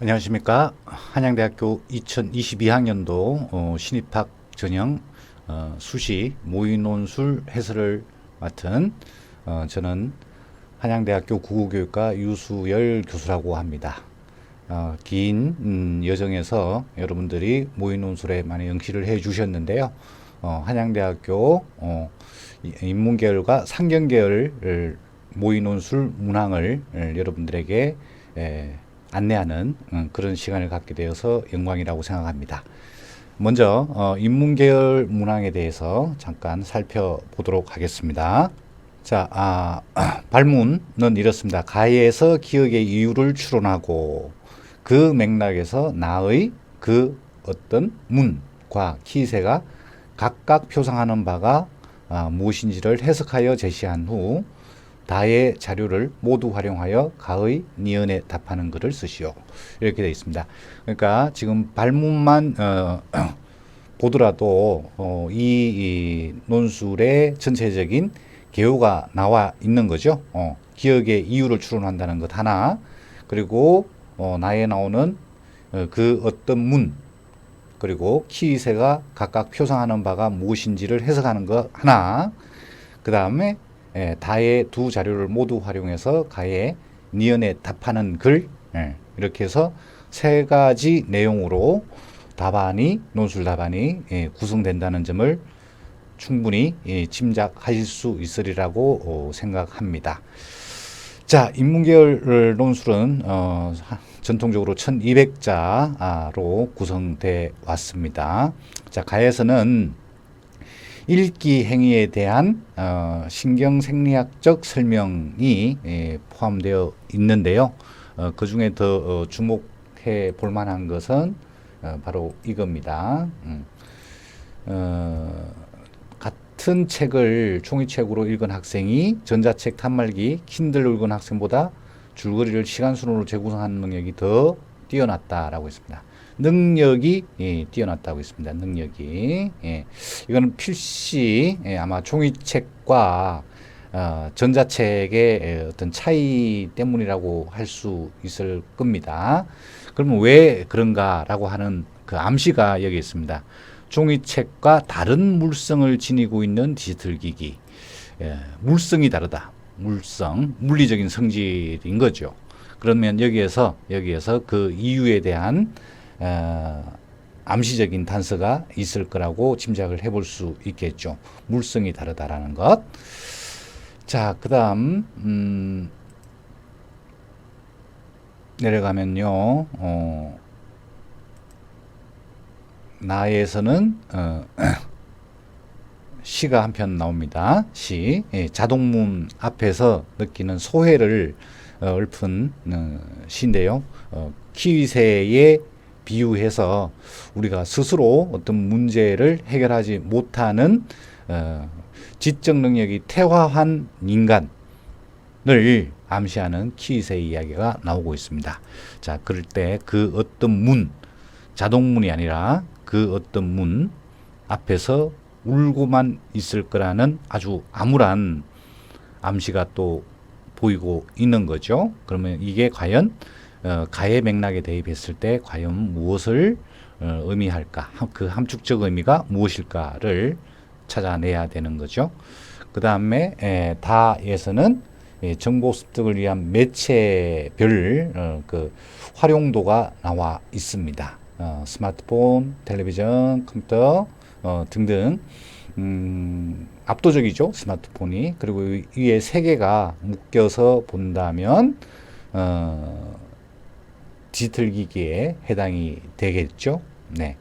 안녕하십니까. 한양대학교 2022학년도 신입학 전형 수시 모의논술 해설을 맡은 저는 한양대학교 국어교육과 유수열 교수라고 합니다. 긴 여정에서 여러분들이 모의논술에 많이 응시를 해 주셨는데요. 한양대학교 인문계열과 상경계열 모의논술 문항을 여러분들에게 안내하는 그런 시간을 갖게 되어서 영광이라고 생각합니다. 먼저 인문계열 문항에 대해서 잠깐 살펴보도록 하겠습니다. 자, 발문은 이렇습니다. 가에서 기억의 이유를 추론하고 그 맥락에서 나의 그 어떤 문과 기세가 각각 표상하는 바가 무엇인지를 해석하여 제시한 후 다의 자료를 모두 활용하여 가의 니은에 답하는 글을 쓰시오. 이렇게 되어 있습니다. 그러니까 지금 발문만 보더라도 이 논술의 전체적인 개요가 나와 있는 거죠. 기억의 이유를 추론한다는 것 하나, 그리고 나에 나오는 그 어떤 문, 그리고 키세가 각각 표상하는 바가 무엇인지를 해석하는 것 하나, 그 다음에 다의 두 자료를 모두 활용해서 가의 니은에 답하는 글, 이렇게 해서 세 가지 내용으로 답안이, 논술 답안이 구성된다는 점을 충분히 짐작하실 수 있으리라고 생각합니다. 자, 인문계열 논술은 전통적으로 1200자로 구성되어 왔습니다. 자, 가에서는 읽기 행위에 대한 신경생리학적 설명이 포함되어 있는데요. 그 중에 더 주목해 볼 만한 것은 바로 이겁니다. 같은 책을 종이책으로 읽은 학생이 전자책 단말기 킨들로 읽은 학생보다 줄거리를 시간 순으로 재구성하는 능력이 더 뛰어났다라고 했습니다. 능력이 뛰어났다고 했습니다. 능력이 이거는 필시 아마 종이책과 전자책의 어떤 차이 때문이라고 할 수 있을 겁니다. 그러면 왜 그런가라고 하는 그 암시가 여기 있습니다. 종이책과 다른 물성을 지니고 있는 디지털 기기. 물성이 다르다. 물성, 물리적인 성질인 거죠. 그러면 여기에서 그 이유에 대한 암시적인 단서가 있을 거라고 짐작을 해볼 수 있겠죠. 물성이 다르다라는 것. 자, 그 다음 내려가면요. 나에서는 시가 한 편 나옵니다. 시. 자동문 앞에서 느끼는 소회를 읊은 시인데요. 키위새에 비유해서 우리가 스스로 어떤 문제를 해결하지 못하는 지적 능력이 퇴화한 인간을 암시하는 키위새의 이야기가 나오고 있습니다. 자, 그럴 때 그 어떤 문, 자동문이 아니라 그 어떤 문 앞에서 울고만 있을 거라는 아주 암울한 암시가 또 보이고 있는 거죠. 그러면 이게 과연 가의 맥락에 대입했을 때 과연 무엇을 의미할까? 그 함축적 의미가 무엇일까를 찾아내야 되는 거죠. 그 다음에 다에서는 정보 습득을 위한 매체별 그 활용도가 나와 있습니다. 스마트폰, 텔레비전, 컴퓨터 등등 압도적이죠. 스마트폰이. 그리고 위에 세 개가 묶여서 본다면 디지털 기기에 해당이 되겠죠. 네.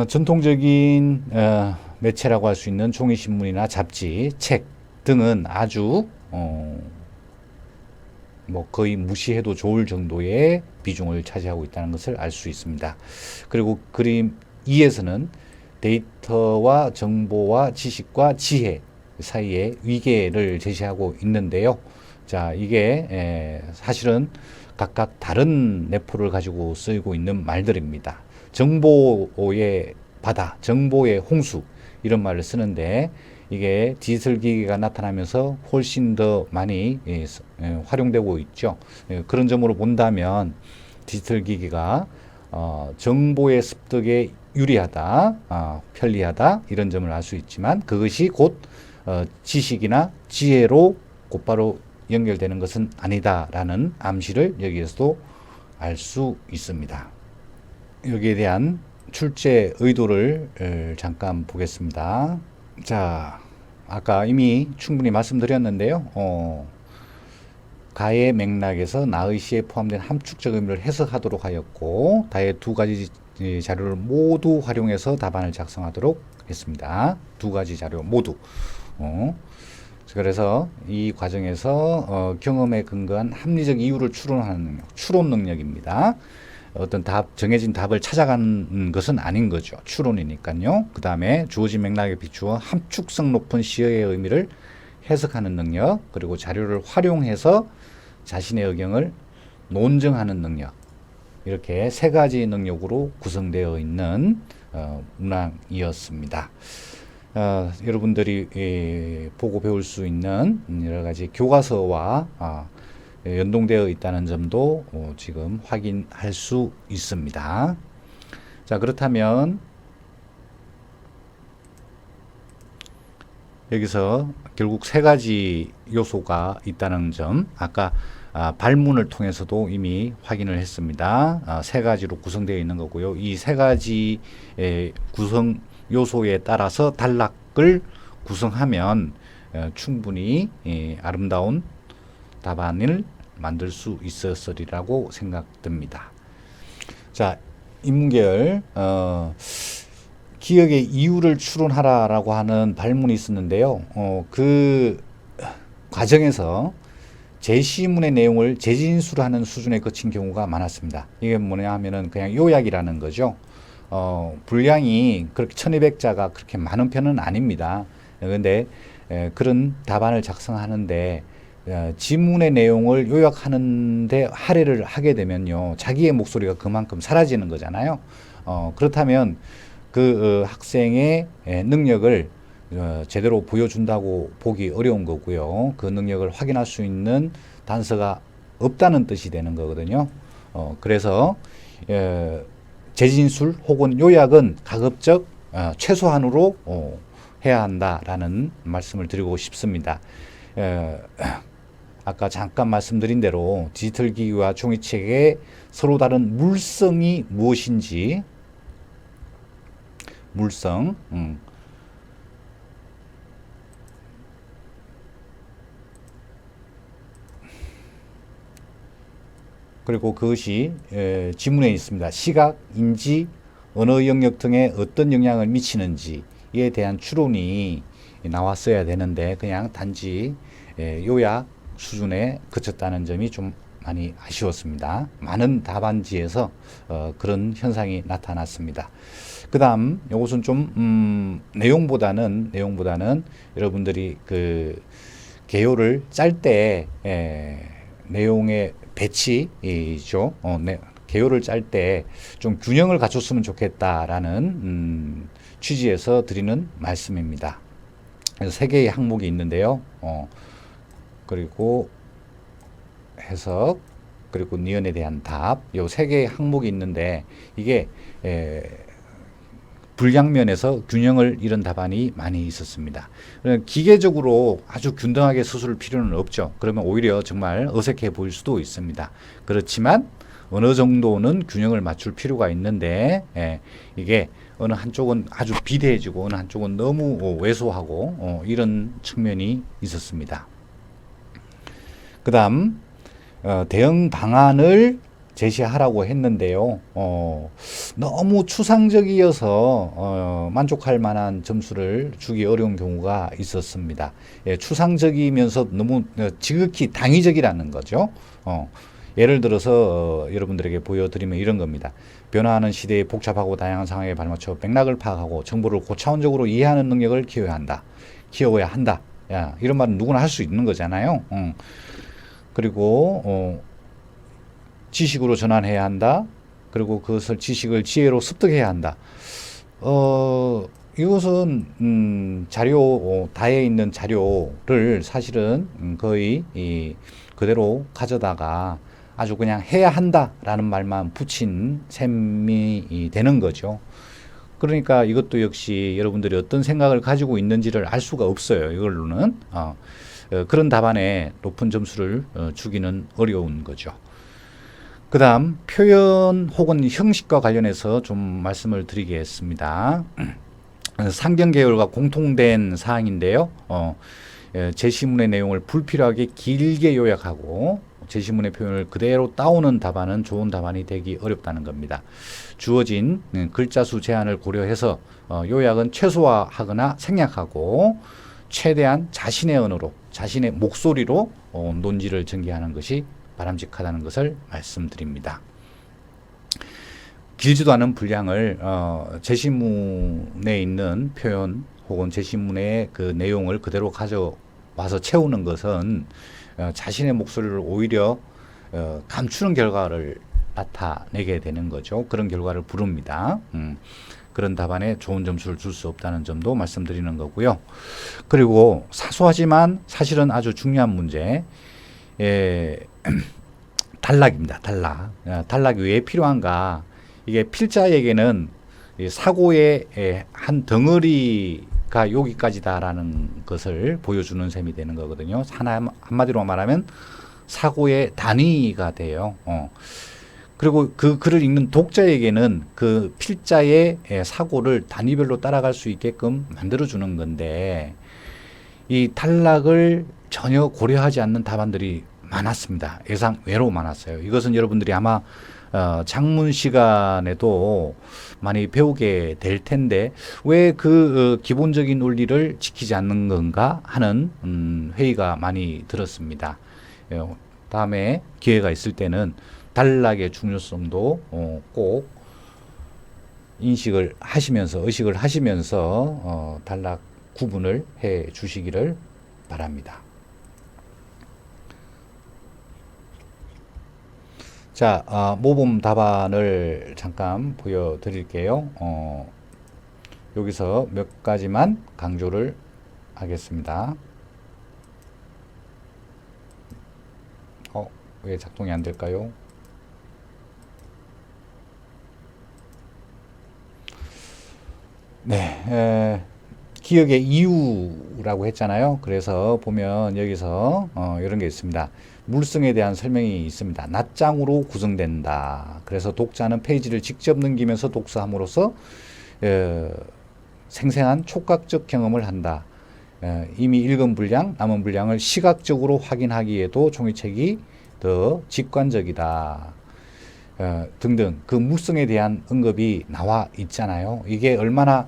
전통적인 매체라고 할 수 있는 종이신문이나 잡지, 책 등은 아주 뭐 거의 무시해도 좋을 정도의 비중을 차지하고 있다는 것을 알 수 있습니다. 그리고 그림 2에서는 데이터와 정보와 지식과 지혜 사이의 위계를 제시하고 있는데요. 자, 이게 사실은 각각 다른 내포를 가지고 쓰이고 있는 말들입니다. 정보의 바다, 정보의 홍수 이런 말을 쓰는데 이게 디지털 기기가 나타나면서 훨씬 더 많이 활용되고 있죠. 그런 점으로 본다면 디지털 기기가 정보의 습득에 유리하다, 편리하다 이런 점을 알 수 있지만 그것이 곧 지식이나 지혜로 곧바로 연결되는 것은 아니다라는 암시를 여기에서도 알 수 있습니다. 여기에 대한 출제 의도를 잠깐 보겠습니다. 자, 아까 이미 충분히 말씀드렸는데요. 가의 맥락에서 나의 시에 포함된 함축적 의미를 해석하도록 하였고 다의 두 가지 자료를 모두 활용해서 답안을 작성하도록 했습니다. 두 가지 자료 모두. 그래서 이 과정에서 경험에 근거한 합리적 이유를 추론하는 능력, 추론 능력입니다. 어떤 정해진 답을 찾아가는 것은 아닌 거죠. 추론이니까요. 그 다음에 주어진 맥락에 비추어 함축성 높은 시의 의미를 해석하는 능력, 그리고 자료를 활용해서 자신의 의견을 논증하는 능력, 이렇게 세 가지 능력으로 구성되어 있는 문항이었습니다. 여러분들이 보고 배울 수 있는 여러 가지 교과서와 연동되어 있다는 점도 지금 확인할 수 있습니다. 자, 그렇다면 여기서 결국 세 가지 요소가 있다는 점, 아까 발문을 통해서도 이미 확인을 했습니다. 세 가지로 구성되어 있는 거고요. 이 세 가지 구성 요소에 따라서 단락을 구성하면 충분히 아름다운 답안을 만들 수 있었으리라고 생각됩니다. 자, 인문계열 기억의 이유를 추론하라라고 하는 발문이 있었는데요. 그 과정에서 제시문의 내용을 재진술하는 수준에 거친 경우가 많았습니다. 이게 뭐냐 하면은 그냥 요약이라는 거죠. 분량이 그렇게 1200자가 그렇게 많은 편은 아닙니다. 그런데 그런 답안을 작성하는데 지문의 내용을 요약하는데 할애를 하게 되면요, 자기의 목소리가 그만큼 사라지는 거잖아요. 그렇다면 그 학생의 능력을 제대로 보여준다고 보기 어려운 거고요. 그 능력을 확인할 수 있는 단서가 없다는 뜻이 되는 거거든요. 그래서 재진술 혹은 요약은 가급적 최소한으로 해야 한다라는 말씀을 드리고 싶습니다. 아까 잠깐 말씀드린 대로 디지털 기기와 종이책의 서로 다른 물성이 무엇인지, 물성, 그리고 그것이 지문에 있습니다. 시각, 인지, 언어 영역 등에 어떤 영향을 미치는지에 대한 추론이 나왔어야 되는데 그냥 단지 요약 수준에 그쳤다는 점이 좀 많이 아쉬웠습니다. 많은 답안지에서 그런 현상이 나타났습니다. 그 다음 이것은 좀 내용보다는 여러분들이 그 개요를 짤 때 내용의 배치이죠. 개요를 짤 때 좀 균형을 갖췄으면 좋겠다라는 취지에서 드리는 말씀입니다. 그래서 세 개의 항목이 있는데요. 그리고 해석, 그리고 니은에 대한 답, 요 세 개의 항목이 있는데 이게 분량면에서 균형을 잃은 답안이 많이 있었습니다. 기계적으로 아주 균등하게 서술 필요는 없죠. 그러면 오히려 정말 어색해 보일 수도 있습니다. 그렇지만 어느 정도는 균형을 맞출 필요가 있는데 이게 어느 한쪽은 아주 비대해지고 어느 한쪽은 너무 왜소하고 이런 측면이 있었습니다. 그 다음 대응 방안을 제시하라고 했는데요. 너무 추상적이어서 만족할 만한 점수를 주기 어려운 경우가 있었습니다. 추상적이면서 너무 지극히 당위적이라는 거죠. 예를 들어서 여러분들에게 보여드리면 이런 겁니다. 변화하는 시대의 복잡하고 다양한 상황에 발맞춰 맥락을 파악하고 정보를 고차원적으로 이해하는 능력을 키워야 한다. 야, 이런 말은 누구나 할 수 있는 거잖아요. 그리고 지식으로 전환해야 한다. 그리고 그것을 지식을 지혜로 습득해야 한다. 이것은 다에 있는 자료를 사실은 거의 그대로 가져다가 아주 그냥 해야 한다라는 말만 붙인 셈이 되는 거죠. 그러니까 이것도 역시 여러분들이 어떤 생각을 가지고 있는지를 알 수가 없어요. 이걸로는 그런 답안에 높은 점수를 주기는 어려운 거죠. 그 다음 표현 혹은 형식과 관련해서 좀 말씀을 드리겠습니다. 상경 계열과 공통된 사항인데요. 제시문의 내용을 불필요하게 길게 요약하고 제시문의 표현을 그대로 따오는 답안은 좋은 답안이 되기 어렵다는 겁니다. 주어진 글자 수 제한을 고려해서 요약은 최소화하거나 생략하고 최대한 자신의 언어로, 자신의 목소리로 논지를 전개하는 것이 바람직하다는 것을 말씀드립니다. 길지도 않은 분량을 제시문에 있는 표현 혹은 제시문의 그 내용을 그대로 가져와서 채우는 것은 자신의 목소리를 오히려 감추는 결과를 나타내게 되는 거죠. 그런 결과를 부릅니다. 그런 답안에 좋은 점수를 줄 수 없다는 점도 말씀드리는 거고요. 그리고 사소하지만 사실은 아주 중요한 문제, 단락입니다. 단락이 왜 필요한가? 이게 필자에게는 사고의 한 덩어리가 여기까지다라는 것을 보여주는 셈이 되는 거거든요. 한마디로 말하면 사고의 단위가 돼요. 그리고 그 글을 읽는 독자에게는 그 필자의 사고를 단위별로 따라갈 수 있게끔 만들어주는 건데, 이 단락을 전혀 고려하지 않는 답안들이 많았습니다. 예상 외로 많았어요. 이것은 여러분들이 아마 작문 시간에도 많이 배우게 될 텐데 왜 그 기본적인 논리를 지키지 않는 건가 하는 회의가 많이 들었습니다. 다음에 기회가 있을 때는 단락의 중요성도 꼭 인식을 하시면서 의식을 하시면서 단락 구분을 해 주시기를 바랍니다. 자, 모범 답안을 잠깐 보여드릴게요. 여기서 몇 가지만 강조를 하겠습니다. 왜 작동이 안 될까요? 네, 기억의 이유라고 했잖아요. 그래서 보면 여기서 이런 게 있습니다. 물성에 대한 설명이 있습니다. 낱장으로 구성된다. 그래서 독자는 페이지를 직접 넘기면서 독서함으로써 생생한 촉각적 경험을 한다. 이미 읽은 분량, 남은 분량을 시각적으로 확인하기에도 종이책이 더 직관적이다. 등등 그 물성에 대한 언급이 나와 있잖아요. 이게 얼마나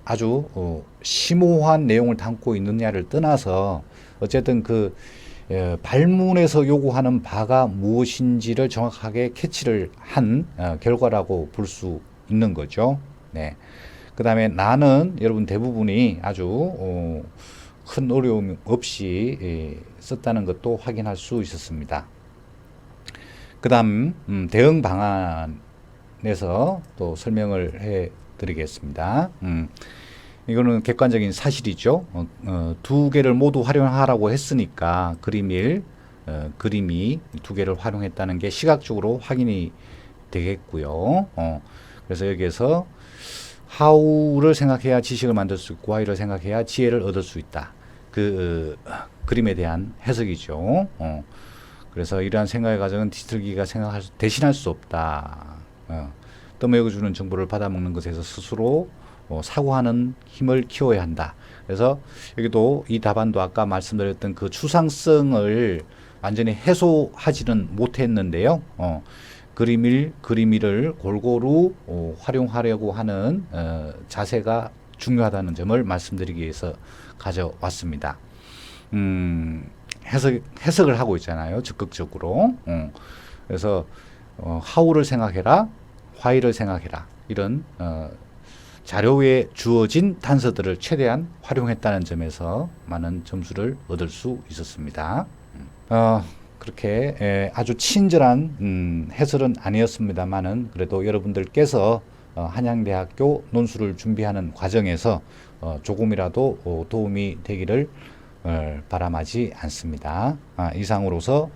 아주 심오한 내용을 담고 있느냐를 떠나서 어쨌든 그 발문에서 요구하는 바가 무엇인지를 정확하게 캐치를 한 결과라고 볼 수 있는 거죠. 네. 그 다음에 나는 여러분 대부분이 아주 큰 어려움 없이 썼다는 것도 확인할 수 있었습니다. 그 다음 대응 방안에서 또 설명을 해 드리겠습니다. 이거는 객관적인 사실이죠. 두 개를 모두 활용하라고 했으니까 그림이 두 개를 활용했다는 게 시각적으로 확인이 되겠고요. 그래서 여기에서 how를 생각해야 지식을 만들 수 있고 why를 생각해야 지혜를 얻을 수 있다. 그 그림에 대한 해석이죠. 그래서 이러한 생각의 과정은 디지털 기기가 대신할 수 없다. 떠먹여주는 정보를 받아먹는 것에서 스스로 사고하는 힘을 키워야 한다. 그래서 여기도 이 답안도 아까 말씀드렸던 그 추상성을 완전히 해소하지는 못했는데요. 그림이를 골고루 활용하려고 하는 자세가 중요하다는 점을 말씀드리기 위해서 가져왔습니다. 해석을 하고 있잖아요. 적극적으로. 그래서 how를 생각해라, why를 생각해라. 이런 자료에 주어진 단서들을 최대한 활용했다는 점에서 많은 점수를 얻을 수 있었습니다. 그렇게 아주 친절한 해설은 아니었습니다만은 그래도 여러분들께서 한양대학교 논술을 준비하는 과정에서 조금이라도 도움이 되기를 바람하지 않습니다. 이상으로서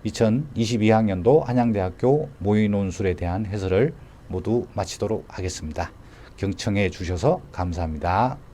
2022학년도 한양대학교 모의논술에 대한 해설을 모두 마치도록 하겠습니다. 경청해 주셔서 감사합니다.